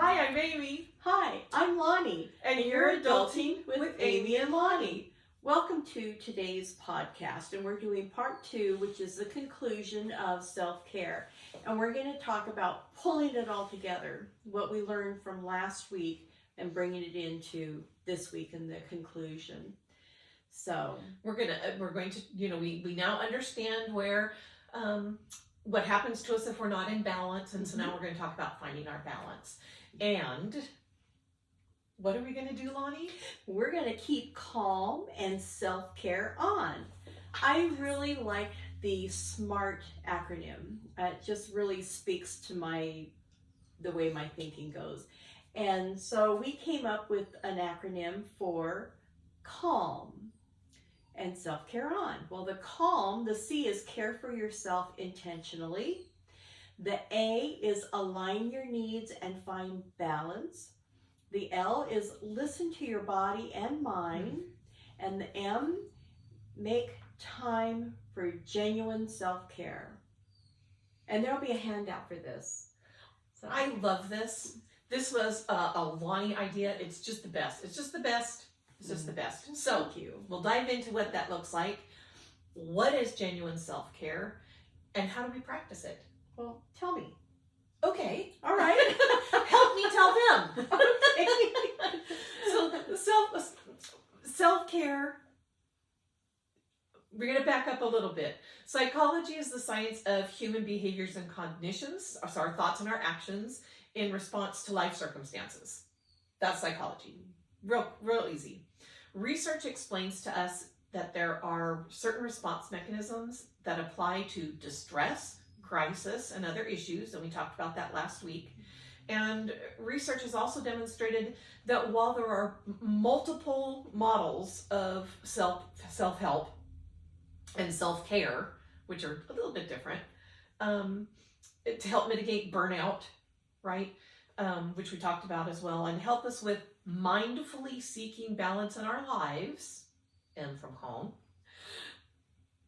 Hi, I'm Amy. Hi, I'm Lonnie. And you're Adulting with Amy and Lonnie. Welcome to today's podcast, and we're doing part 2, which is the conclusion of self-care. And we're going to talk about pulling it all together, what we learned from last week, and bringing it into this week in the conclusion. So we're going to, we now understand where, what happens to us if we're not in balance. And so now we're going to talk about finding our balance. And what are we going to do, Lonnie? We're going to keep calm and self-care on. I really like the SMART acronym. It just really speaks to the way my thinking goes. And so we came up with an acronym for calm and self-care on. Well, the calm, the C is care for yourself intentionally. The A is align your needs and find balance. The L is listen to your body and mind. And the M, make time for genuine self-care. And there'll be a handout for this. So I love this. This was a Lonnie idea. It's just the best. It's just the best. It's just the best. So Thank you. We'll dive into what that looks like. What is genuine self-care? And how do we practice it? Well, tell me. Okay. All right. Help me tell them. So self-care, we're going to back up a little bit. Psychology is the science of human behaviors and cognitions, so our thoughts and our actions in response to life circumstances. That's psychology. Real easy. Research explains to us that there are certain response mechanisms that apply to distress, crisis, and other issues, and we talked about that last week. And research has also demonstrated that while there are multiple models of self-help and self-care, which are a little bit different, to help mitigate burnout, right, which we talked about as well, and help us with mindfully seeking balance in our lives and from home,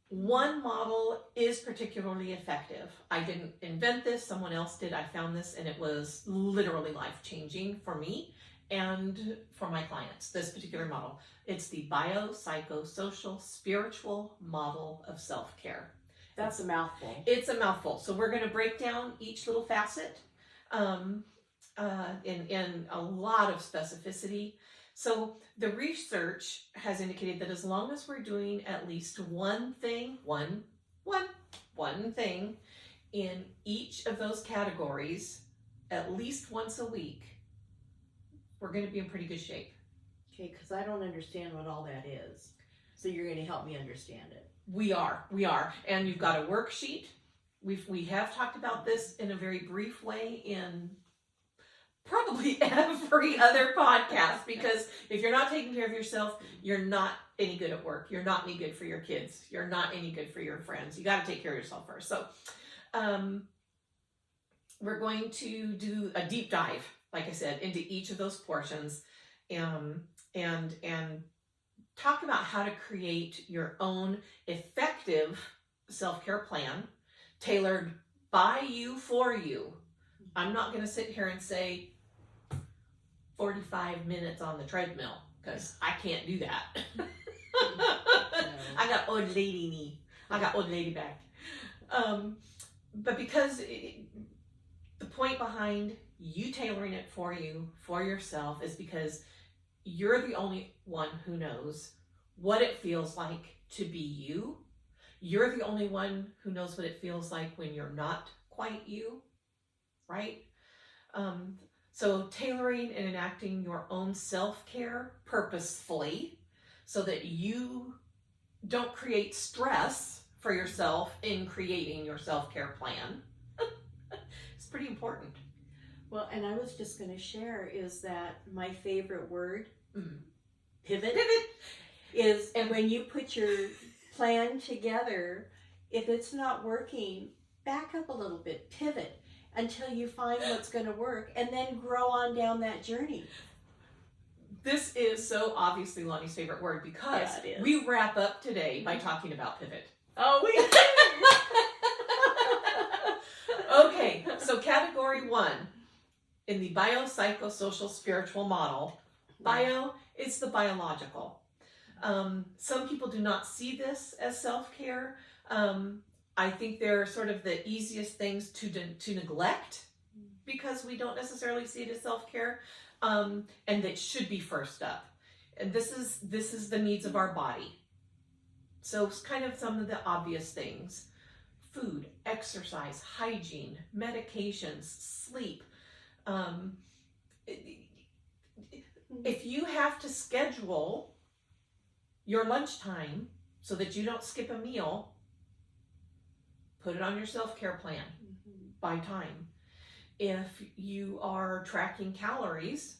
one model is particularly effective. I didn't invent this, someone else did. I found this and it was literally life-changing for me and for my clients, this particular model. It's the biopsychosocial spiritual model of self-care. That's a mouthful. It's a mouthful. So we're going to break down each little facet in a lot of specificity. So the research has indicated that as long as we're doing at least one thing in each of those categories at least once a week, we're going to be in pretty good shape. Okay, because I don't understand what all that is. So you're going to help me understand it. We are. And you've got a worksheet. We have talked about this in a very brief way in probably every other podcast, because if you're not taking care of yourself, you're not any good at work. You're not any good for your kids. You're not any good for your friends. You got to take care of yourself first. So we're going to do a deep dive, like I said, into each of those portions and talk about how to create your own effective self-care plan tailored by you for you. I'm not going to sit here and say 45 minutes on the treadmill, because I can't do that. No. I got old lady knee. I got old lady back. But because the point behind you tailoring it for you, for yourself, is because you're the only one who knows what it feels like to be you. You're the only one who knows what it feels like when you're not quite you, right? So tailoring and enacting your own self-care purposefully so that you don't create stress for yourself in creating your self-care plan. It's pretty important. Well, and I was just going to share is that my favorite word, pivot, is, and when you put your plan together, if it's not working, back up a little bit, pivot until you find what's going to work, and then grow on down that journey. This is so obviously Lonnie's favorite word, because we wrap up today by talking about pivot. Oh, we Okay, so category 1 in the biopsychosocial spiritual model, bio is the biological. Some people do not see this as self-care. I think they're sort of the easiest things to neglect because we don't necessarily see it as self-care, and that should be first up. And this is the needs of our body. So it's kind of some of the obvious things: food, exercise, hygiene, medications, sleep. If you have to schedule your lunchtime so that you don't skip a meal, put it on your self-care plan by time. If you are tracking calories,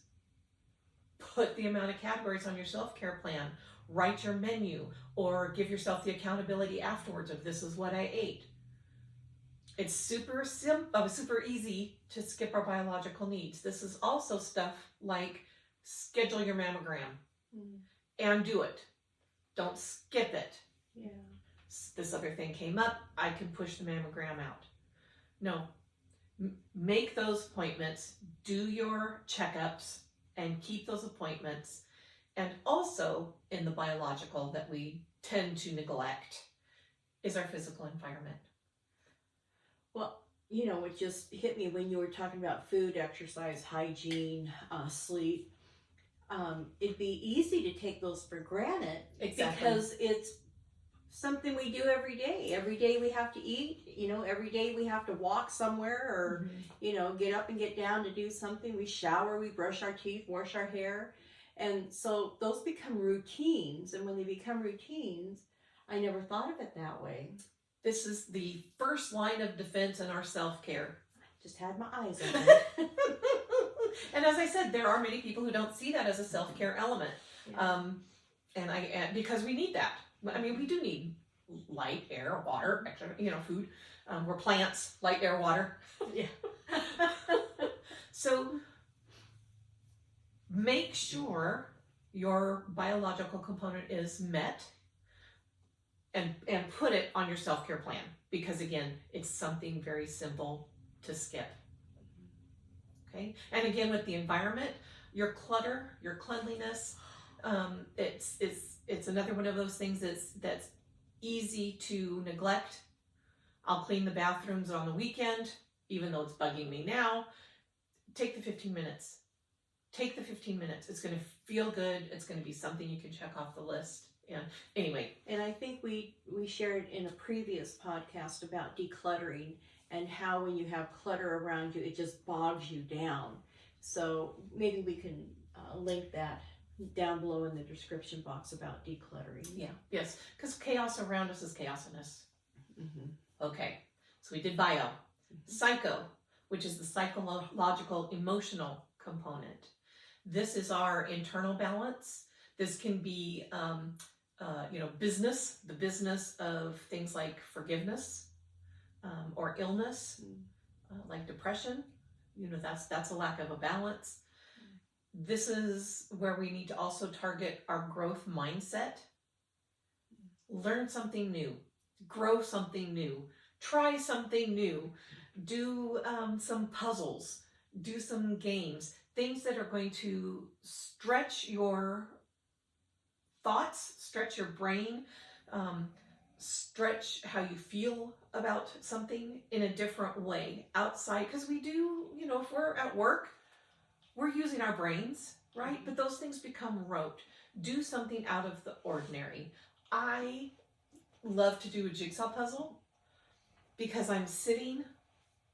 put the amount of calories on your self-care plan. Write your menu, or give yourself the accountability afterwards of this is what I ate. It's super easy to skip our biological needs. This is also stuff like schedule your mammogram and do it. Don't skip it. Yeah. This other thing came up, I can push the mammogram out. No, make those appointments, do your checkups, and keep those appointments. And also in the biological that we tend to neglect is our physical environment. Well, you know, it just hit me when you were talking about food, exercise, hygiene, sleep. It'd be easy to take those for granted. Exactly. Because it's something we do every day. Every day we have to eat, you know, every day we have to walk somewhere or, you know, get up and get down to do something. We shower, we brush our teeth, wash our hair. And so those become routines. And when they become routines, I never thought of it that way. This is the first line of defense in our self-care. Just had my eyes on it. And as I said, there are many people who don't see that as a self-care element. Yeah. And because we need that. I mean, we do need light, air, water, extra, you know, food. We're plants, light, air, water. Yeah. So make sure your biological component is met and put it on your self-care plan, because again, it's something very simple to skip. Okay, and again with the environment, your clutter, your cleanliness, it's another one of those things that's easy to neglect. I'll clean the bathrooms on the weekend, even though it's bugging me now. Take the 15 minutes. Take the 15 minutes. It's going to feel good. It's going to be something you can check off the list. And anyway. And I think we shared in a previous podcast about decluttering and how when you have clutter around you, it just bogs you down. So maybe we can link that down below in the description box about decluttering. Yeah. Yes. Because chaos around us is chaos in us. Okay. So we did bio. Psycho, which is the psychological, emotional component. This is our internal balance. This can be, business, the business of things like forgiveness or illness, like depression. You know, that's a lack of a balance. This is where we need to also target our growth mindset. Learn something new, grow something new, try something new, do some puzzles, do some games, things that are going to stretch your thoughts, stretch your brain, stretch how you feel about something in a different way outside. Because we do, you know, if we're at work, we're using our brains, right? But those things become rote. Do something out of the ordinary. I love to do a jigsaw puzzle because I'm sitting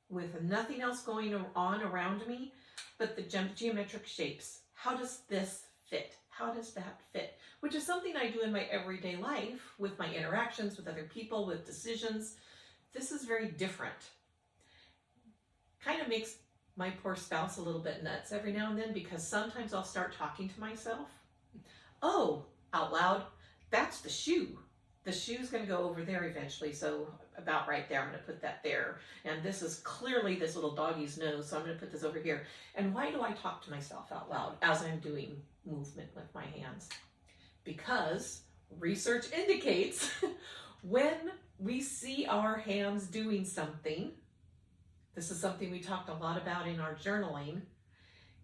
with nothing else going on around me but the geometric shapes. How does this fit? How does that fit? Which is something I do in my everyday life with my interactions with other people, with decisions. This is very different. Kind of makes my poor spouse a little bit nuts every now and then, because sometimes I'll start talking to myself. Oh, out loud, that's the shoe. The shoe's going to go over there eventually, so about right there, I'm going to put that there. And this is clearly this little doggy's nose, so I'm going to put this over here. And why do I talk to myself out loud as I'm doing movement with my hands? Because research indicates when we see our hands doing something, this is something we talked a lot about in our journaling,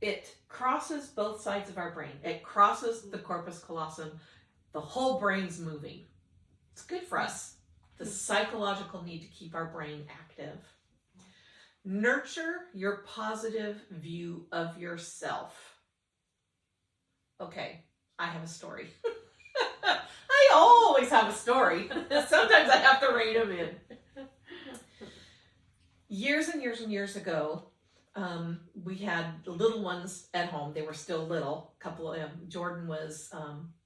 it crosses both sides of our brain. It crosses the corpus callosum. The whole brain's moving. It's good for us. The psychological need to keep our brain active. Nurture your positive view of yourself. Okay, I have a story. I always have a story. Sometimes I have to rein them in. Years and years and years ago, we had little ones at home. They were still little. A couple of them. Jordan was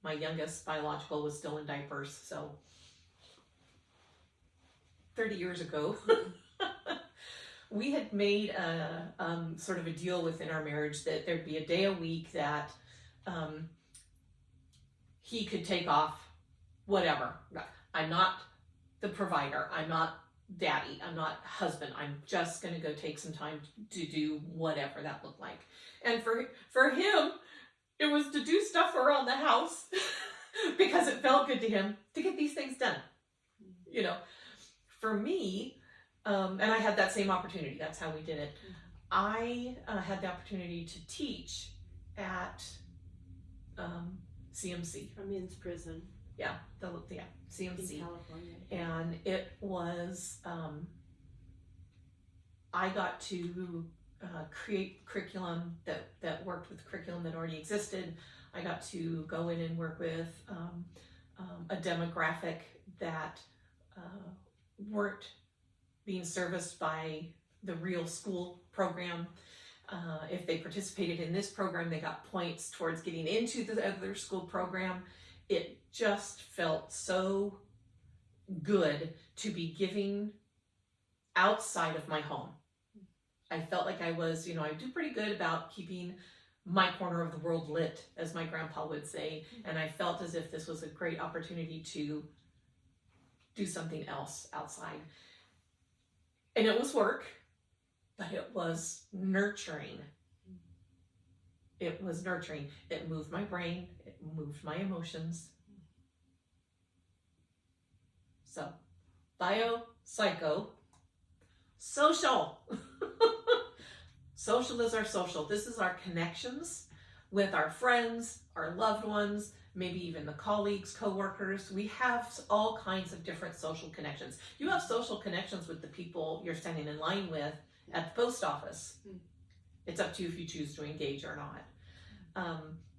my youngest, biological, was still in diapers. So 30 years ago, we had made a sort of a deal within our marriage that there'd be a day a week that he could take off whatever. I'm not the provider. I'm not daddy. I'm not husband. I'm just going to go take some time to do whatever that looked like. And for him, it was to do stuff around the house because it felt good to him to get these things done. You know, for me, and I had that same opportunity. That's how we did it. I had the opportunity to teach at CMC. A men's prison. Yeah, CMC. In California. And it was, I got to create curriculum that worked with curriculum that already existed. I got to go in and work with a demographic that weren't being serviced by the real school program. If they participated in this program, they got points towards getting into the other school program. It just felt so good to be giving outside of my home. I felt like I was, I do pretty good about keeping my corner of the world lit, as my grandpa would say. And I felt as if this was a great opportunity to do something else outside. And it was work, but it was nurturing. It was nurturing. It moved my brain. It moved my emotions. So, bio, psycho, social. Social is our social. This is our connections with our friends, our loved ones, maybe even the colleagues, coworkers. We have all kinds of different social connections. You have social connections with the people you're standing in line with at the post office. It's up to you if you choose to engage or not.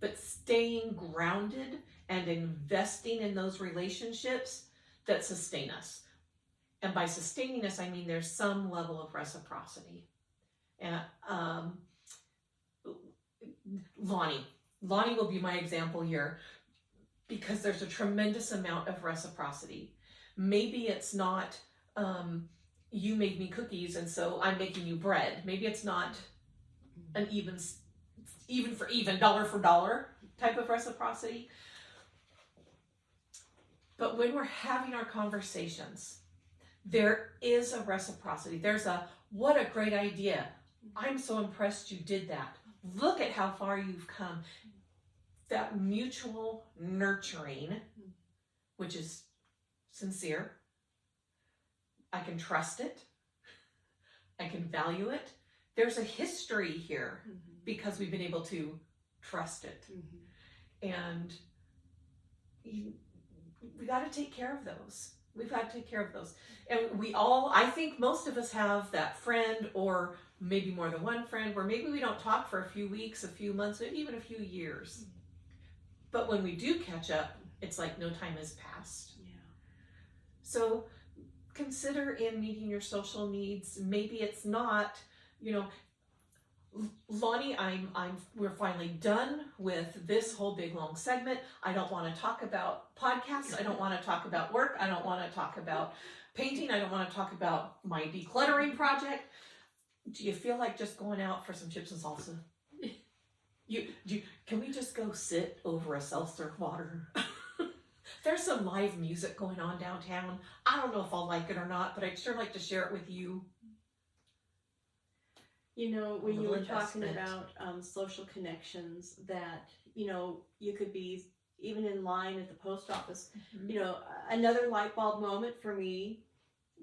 But staying grounded and investing in those relationships that sustain us. And by sustaining us, I mean there's some level of reciprocity. And Lonnie will be my example here, because there's a tremendous amount of reciprocity. Maybe it's not you made me cookies and so I'm making you bread. Maybe it's not an even for even, dollar for dollar type of reciprocity. But when we're having our conversations, there is a reciprocity. There's what a great idea. I'm so impressed you did that. Look at how far you've come. That mutual nurturing, which is sincere. I can trust it. I can value it. There's a history here because we've been able to trust it. And we got to take care of those. We've got to take care of those. And I think most of us have that friend, or maybe more than one friend, where maybe we don't talk for a few weeks, a few months, maybe even a few years. But when we do catch up, it's like no time has passed. Yeah. So consider in meeting your social needs. Maybe it's not, Lonnie, we're finally done with this whole big long segment. I don't want to talk about podcasts. I don't want to talk about work. I don't want to talk about painting. I don't want to talk about my decluttering project. Do you feel like just going out for some chips and salsa? Can we just go sit over a seltzer water? There's some live music going on downtown. I don't know if I'll like it or not, but I'd sure like to share it with you. When you were talking about social connections, that, you could be even in line at the post office. Another light bulb moment for me,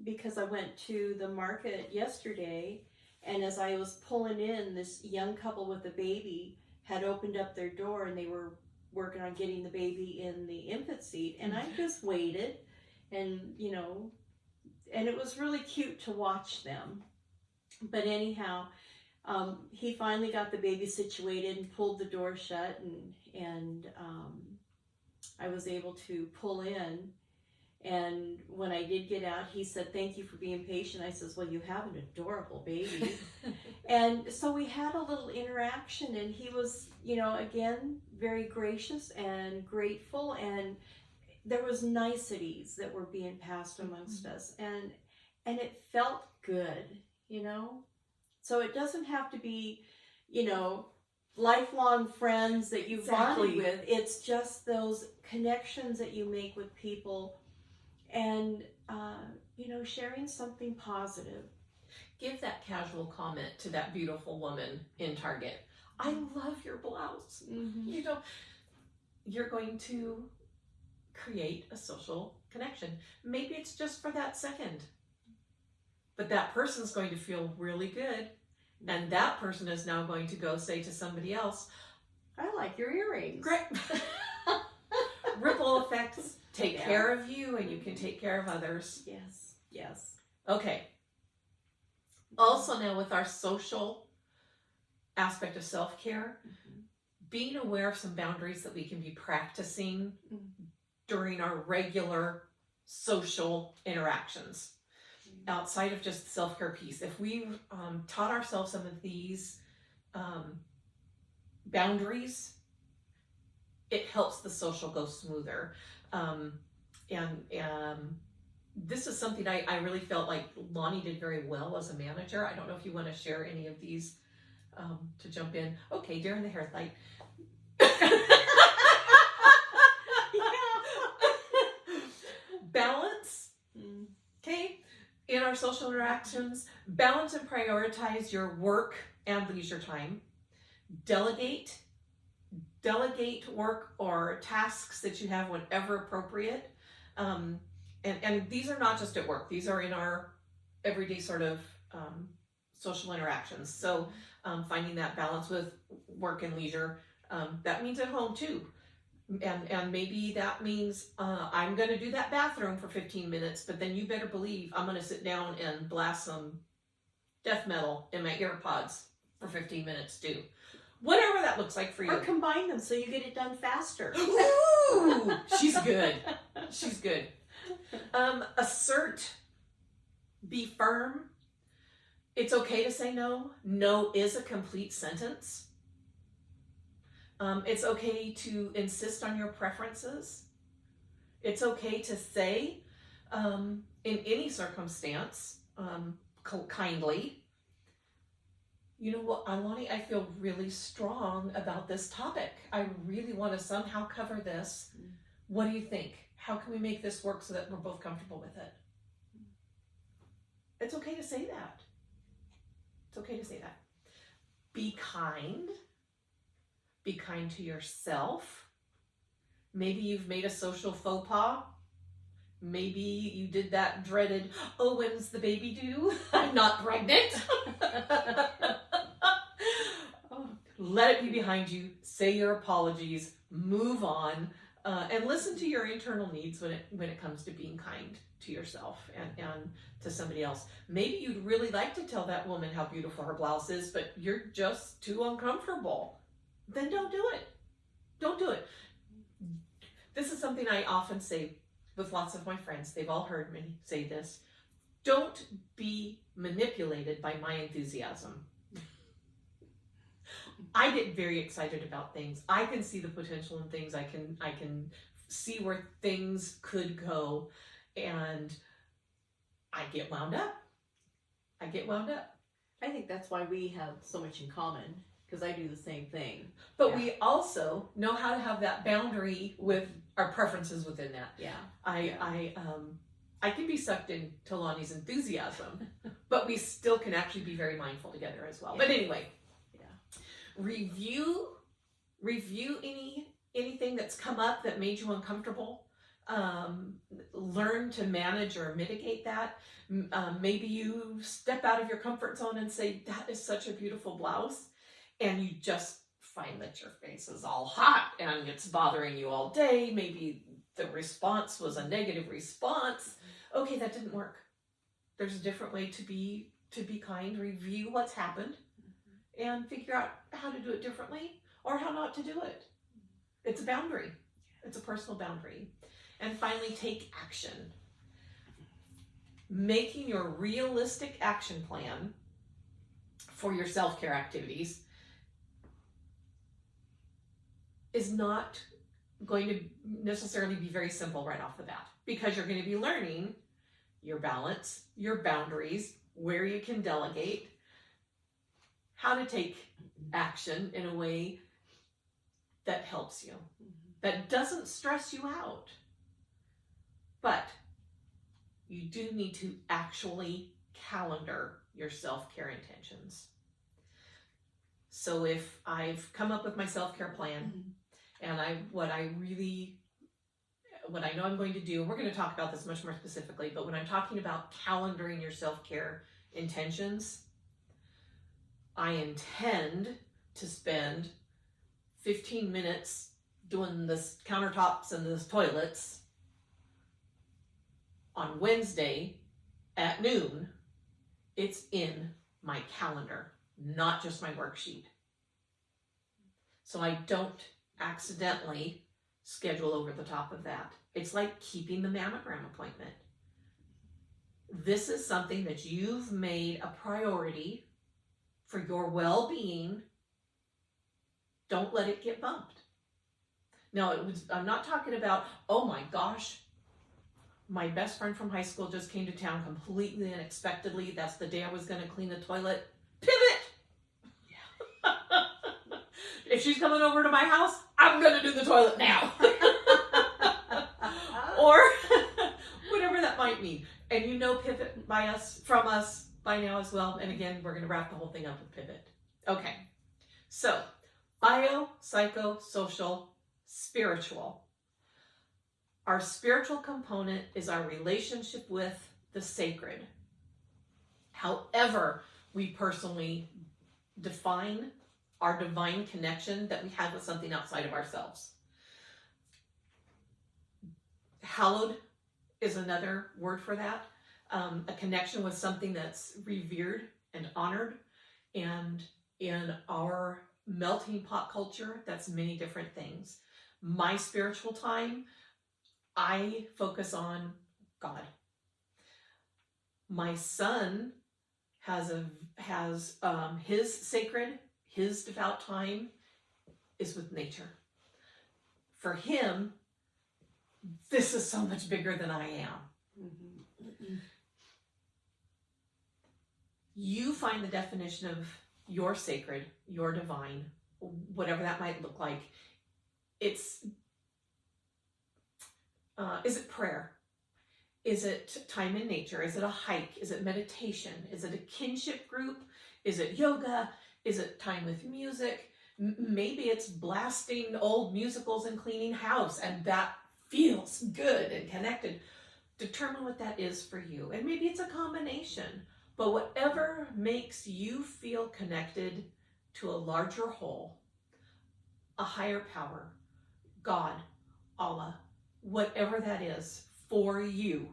because I went to the market yesterday And as I was pulling in, this young couple with a baby had opened up their door, and they were working on getting the baby in the infant seat. And I just waited, and, you know, and it was really cute to watch them. But anyhow, he finally got the baby situated and pulled the door shut, and I was able to pull in. And when I did get out, he said, "Thank you for being patient." I says, "Well, you have an adorable baby." And so we had a little interaction, and he was, you know, again, very gracious and grateful, and there was niceties that were being passed amongst us, and it felt good, you know. So it doesn't have to be, you know, lifelong friends that you've bonded with. It's just those connections that you make with people, and you know, sharing something positive. Give that casual comment to that beautiful woman in Target. "I love your blouse." Mm-hmm. You know, you're going to create a social connection. Maybe it's just for that second, but that person's going to feel really good, and that person is now going to go say to somebody else, "I like your earrings." Great. Ripple effects. Take care of you, and you can take care of others. Yes, yes. Okay. Also, now with our social aspect of self-care, being aware of some boundaries that we can be practicing during our regular social interactions, outside of just the self-care piece. If we taught ourselves some of these boundaries, it helps the social go smoother. This is something I really felt like Lonnie did very well as a manager. I don't know if you want to share any of these to jump in. Okay, Darren the hair light. Balance. Okay, in our social interactions, balance and prioritize your work and leisure time. Delegate work or tasks that you have whenever appropriate. And these are not just at work, these are in our everyday sort of social interactions. So finding that balance with work and leisure, that means at home too. And maybe that means I'm going to do that bathroom for 15 minutes, but then you better believe I'm going to sit down and blast some death metal in my earpods for 15 minutes too. Whatever that looks like for you. Or combine them so you get it done faster. Ooh, she's good. She's good. Assert. Be firm. It's okay to say no. No is a complete sentence. It's okay to insist on your preferences. It's okay to say, in any circumstance, kindly, "You know what, Lonnie, I feel really strong about this topic. I really want to somehow cover this. What do you think? How can we make this work so that we're both comfortable with it?" It's okay to say that. It's okay to say that. Be kind. Be kind to yourself. Maybe you've made a social faux pas. Maybe you did that dreaded, "Oh, when's the baby due? I'm not pregnant." Let it be behind you. Say your apologies. Move on, and listen to your internal needs when it comes to being kind to yourself and to somebody else. Maybe you'd really like to tell that woman how beautiful her blouse is, but you're just too uncomfortable. Then don't do it. Don't do it. This is something I often say with lots of my friends. They've all heard me say this. Don't be manipulated by my enthusiasm. I get very excited about things. I can see the potential in things. I can see where things could go, and I get wound up. I think that's why we have so much in common, because I do the same thing. But we also know how to have that boundary with our preferences within that. Yeah. I can be sucked into Lonnie's enthusiasm, but we still can actually be very mindful together as well. Yeah. But anyway, review anything that's come up that made you uncomfortable. learn to manage or mitigate that. Maybe you step out of your comfort zone and say, that is such a beautiful blouse, and you just find that your face is all hot and it's bothering you all day. Maybe the response was a negative response. Okay, that didn't work. There's a different way to be kind. Review what's happened and figure out how to do it differently or how not to do it. It's a boundary. It's a personal boundary. And finally, take action. Making your realistic action plan for your self-care activities is not going to necessarily be very simple right off the bat, because you're going to be learning your balance, your boundaries, where you can delegate, how to take action in a way that helps you, that doesn't stress you out. But you do need to actually calendar your self-care intentions. So if I've come up with my self-care plan, and what I know I'm going to do, and we're going to talk about this much more specifically, but when I'm talking about calendaring your self-care intentions, I intend to spend 15 minutes doing the countertops and the toilets on Wednesday at noon. It's in my calendar, not just my worksheet. So I don't accidentally schedule over the top of that. It's like keeping the mammogram appointment. This is something that you've made a priority for your well-being. Don't let it get bumped. Now, I'm not talking about, oh my gosh, my best friend from high school just came to town completely unexpectedly. That's the day I was going to clean the toilet. Pivot! Yeah. If she's coming over to my house, I'm going to do the toilet now. Or whatever that might mean. And you know pivot from us by now as well. And again, we're going to wrap the whole thing up with pivot. Okay. So, bio, psycho, social, spiritual. Our spiritual component is our relationship with the sacred. However, we personally define our divine connection that we have with something outside of ourselves. Hallowed is another word for that. A connection with something that's revered and honored. And in our melting pot culture, that's many different things. My spiritual time, I focus on God. My son has his sacred, his devout time is with nature. For him, this is so much bigger than I am. You find the definition of your sacred, your divine, whatever that might look like. Is it prayer? Is it time in nature? Is it a hike? Is it meditation? Is it a kinship group? Is it yoga? Is it time with music? Maybe it's blasting old musicals and cleaning house, and that feels good and connected. Determine what that is for you. And maybe it's a combination, but whatever makes you feel connected to a larger whole, a higher power, God, Allah, whatever that is for you,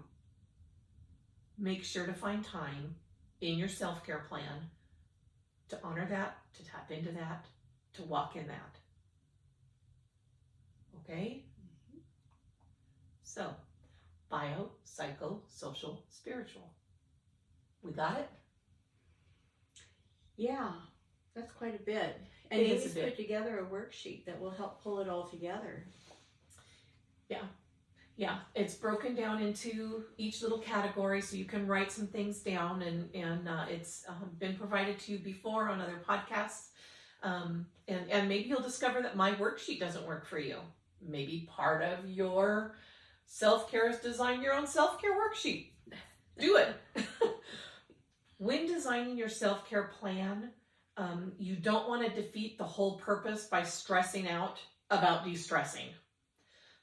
make sure to find time in your self-care plan to honor that, to tap into that, to walk in that. Okay? So, bio, psycho, social, spiritual. We got it? Yeah, that's quite a bit. And It is Amy's a bit. put together a worksheet that will help pull it all together. Yeah, it's broken down into each little category, so you can write some things down, and it's been provided to you before on other podcasts. And maybe you'll discover that my worksheet doesn't work for you. Maybe part of your self-care is design your own self-care worksheet. Do it. When designing your self-care plan, you don't want to defeat the whole purpose by stressing out about de-stressing.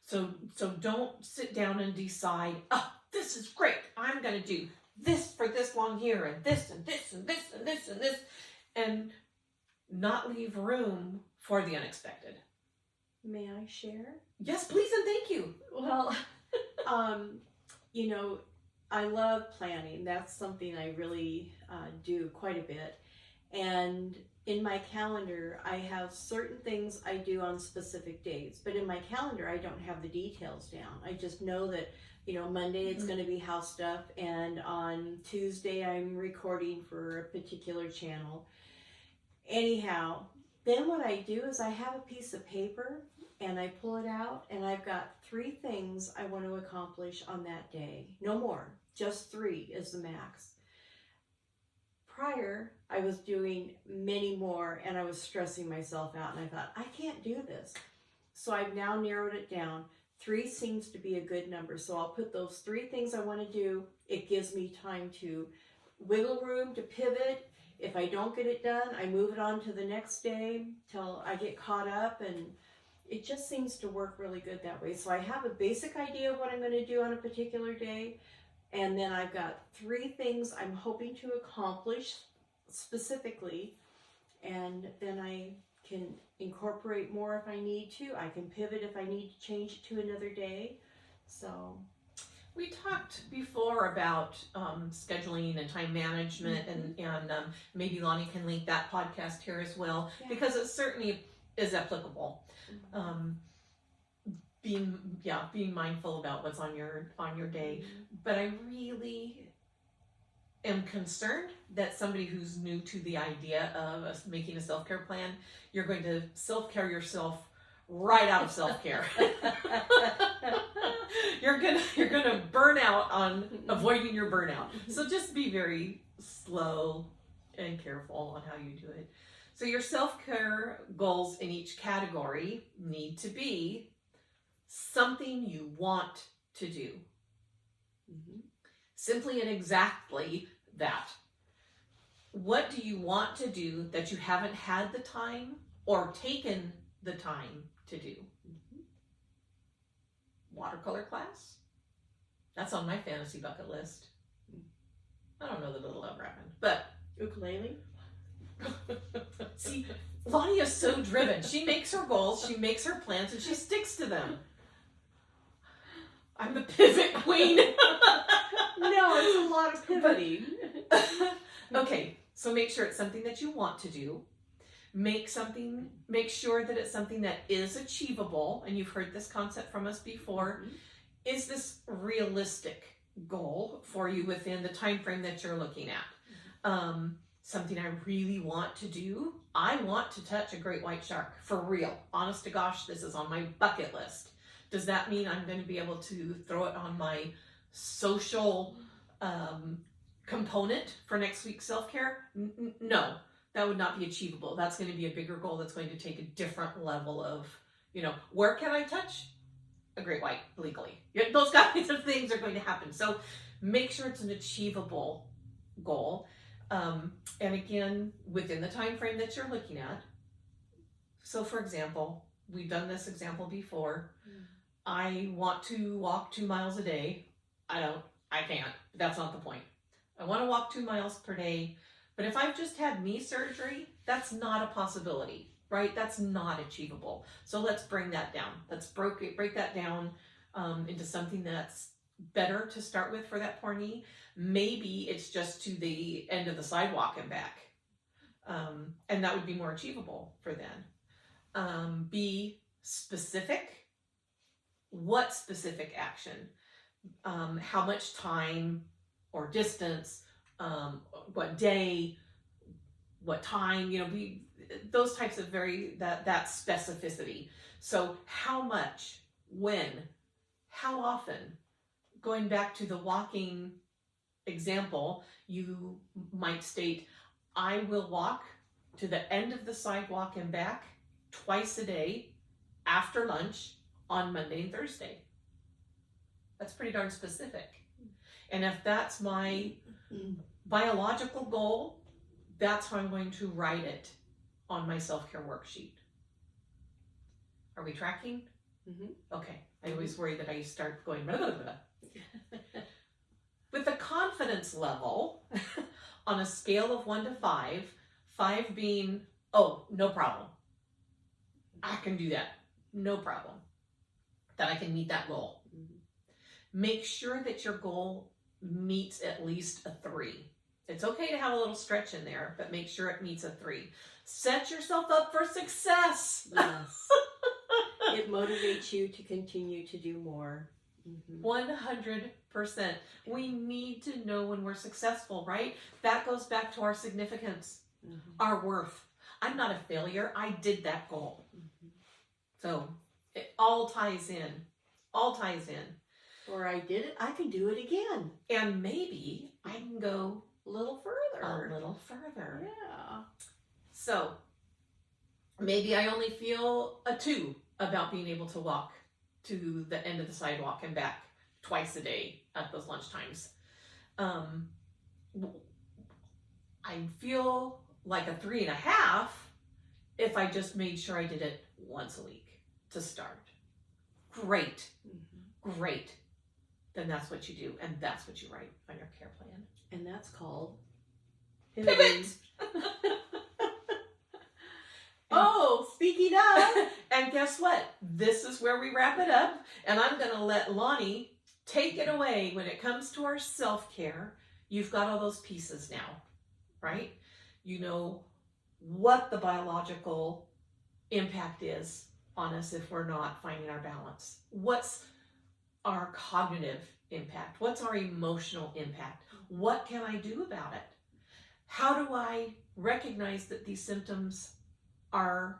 So don't sit down and decide, oh, this is great. I'm going to do this for this long year and this and this and this and this and this, and not leave room for the unexpected. May I share? Yes, please and thank you. Well, you know, I love planning. That's something I really do quite a bit. And in my calendar, I have certain things I do on specific days. But in my calendar, I don't have the details down. I just know that, you know, Monday it's going to be house stuff. And on Tuesday, I'm recording for a particular channel. Anyhow, then what I do is I have a piece of paper and I pull it out and I've got 3 things I want to accomplish on that day. No more, just 3 is the max. Prior, I was doing many more and I was stressing myself out and I thought, I can't do this. So I've now narrowed it down. 3 seems to be a good number. So I'll put those 3 things I want to do. It gives me time to wiggle room, to pivot. If I don't get it done, I move it on to the next day till I get caught up, and it just seems to work really good that way. So I have a basic idea of what I'm going to do on a particular day, and then I've got 3 things I'm hoping to accomplish specifically, and then I can incorporate more if I need to. I can pivot if I need to change it to another day. So we talked before about scheduling and time management, and maybe Lonnie can link that podcast here as well, because it certainly is applicable. Being mindful about what's on your day. But I really am concerned that somebody who's new to the idea of making a self-care plan, you're going to self-care yourself right out of self-care. You're gonna burn out on avoiding your burnout. So just be very slow and careful on how you do it. So your self-care goals in each category need to be something you want to do. Simply and exactly that. What do you want to do that you haven't had the time or taken the time to do? Watercolor class? That's on my fantasy bucket list. I don't know that it'll ever happen, but ukulele. See, Lonnie is so driven. She makes her goals, she makes her plans, and she sticks to them. I'm the pivot queen. No, it's a lot of pivoting. Okay, so make sure it's something that you want to do. Make sure that it's something that is achievable, and you've heard this concept from us before. Is this realistic goal for you within the time frame that you're looking at? Something I really want to do. I want to touch a great white shark, for real. Honest to gosh, this is on my bucket list. Does that mean I'm going to be able to throw it on my social component for next week's self-care? No. That would not be achievable. That's going to be a bigger goal that's going to take a different level of, where can I touch a great white legally? Those kinds of things are going to happen. So make sure it's an achievable goal. And again, within the time frame that you're looking at. So for example, we've done this example before. I want to walk 2 miles a day. I can't. That's not the point. I want to walk 2 miles per day. But if I've just had knee surgery, that's not a possibility, right? That's not achievable. So let's bring that down. Let's break that down into something that's better to start with for that poor knee. Maybe it's just to the end of the sidewalk and back. And that would be more achievable for then. Be specific. What specific action? How much time or distance? What day, what time, those types of that specificity. So how much, when, how often? Going back to the walking example, you might state, I will walk to the end of the sidewalk and back twice a day after lunch on Monday and Thursday. That's pretty darn specific. And if that's my biological goal, that's how I'm going to write it on my self-care worksheet. Are we tracking? Okay. I always worry that I start going blah, blah, blah. With the confidence level on a scale of 1 to 5, 5 being, oh, no problem. I can do that. No problem. That I can meet that goal. Make sure that your goal meets at least a 3. It's okay to have a little stretch in there, but make sure it meets a 3. Set yourself up for success. Yes. It motivates you to continue to do more. 100%. We need to know when we're successful, right? That goes back to our significance, our worth. I'm not a failure. I did that goal. So it all ties in. All ties in. Or I did it, I can do it again. And maybe I can go A little further. a little further. Yeah. So maybe I only feel a 2 about being able to walk to the end of the sidewalk and back twice a day at those lunch times. I feel like a 3.5 if I just made sure I did it once a week to start. Great. Great. Then that's what you do, and that's what you write on your care plan. And that's called Pivot. Oh, speaking of. And guess what? This is where we wrap it up, and I'm going to let Lonnie take it away. When it comes to our self-care, you've got all those pieces now, right? You know what the biological impact is on us if we're not finding our balance. What's our cognitive impact? What's our emotional impact? What can I do about it? How do I recognize that these symptoms are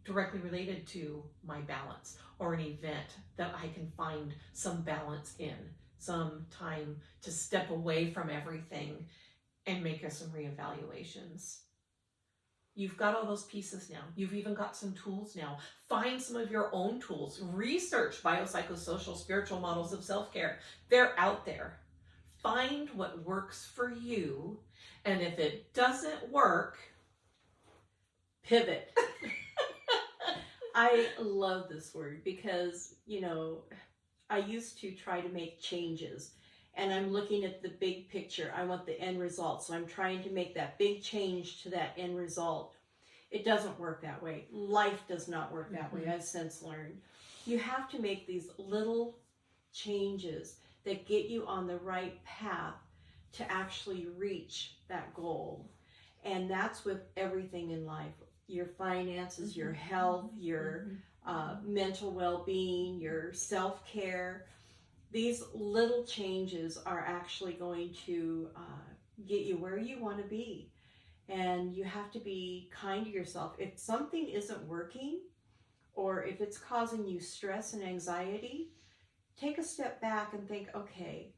directly related to my balance, or an event that I can find some balance in, some time to step away from everything and make some reevaluations? You've got all those pieces now. You've even got some tools now. Find some of your own tools. Research biopsychosocial spiritual models of self-care. They're out there. Find what works for you, and if it doesn't work, Pivot. I love this word because, you know, I used to try to make changes, and I'm looking at the big picture. I want the end result, so I'm trying to make that big change to that end result. It doesn't work that way. Life does not work that way, I've since learned. You have to make these little changes that get you on the right path to actually reach that goal. And that's with everything in life. Your finances, your health, your mental well-being, your self-care. These little changes are actually going to get you where you want to be. And you have to be kind to yourself. If something isn't working, or if it's causing you stress and anxiety, take a step back and think, okay,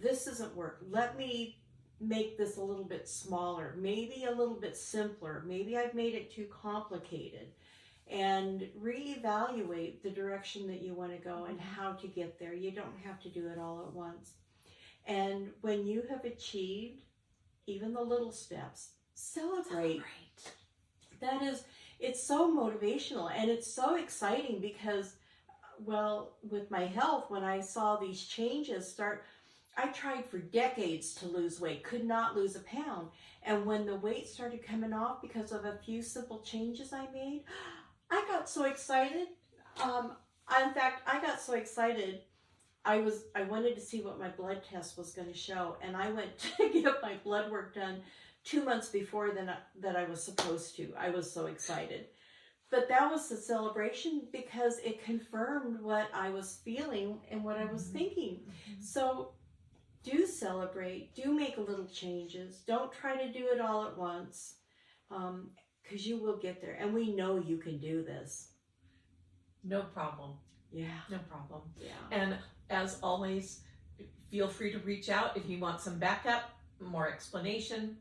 this doesn't work. Let me make this a little bit smaller, maybe a little bit simpler. Maybe I've made it too complicated. And reevaluate the direction that you want to go and how to get there. You don't have to do it all at once. And when you have achieved even the little steps, celebrate. That is, it's so motivational, and it's so exciting because, well, with my health, when I saw these changes start, I tried for decades to lose weight, could not lose a pound. And when the weight started coming off because of a few simple changes I made, I got so excited. In fact, I got so excited, I wanted to see what my blood test was going to show, and I went to get my blood work done 2 months before that I was supposed to. I was so excited. But that was the celebration because it confirmed what I was feeling and what I was thinking. So do celebrate, do make little changes. Don't try to do it all at once, because you will get there. And we know you can do this. no problem. Yeah. No problem. Yeah. And as always, feel free to reach out if you want some backup, more explanation.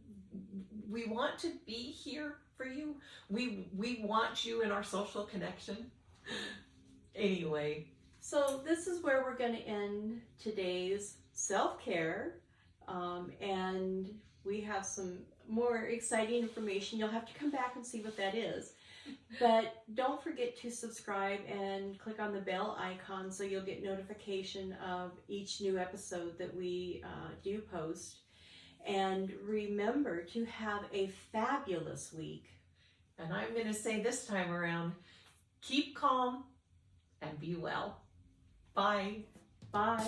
We want to be here for you. We want you in our social connection. Anyway. So this is where we're going to end today's self-care. And we have some more exciting information. You'll have to come back and see what that is. But don't forget to subscribe and click on the bell icon so you'll get notification of each new episode that we do post. And remember to have a fabulous week. And I'm going to say this time around, keep calm and be well. Bye. Bye.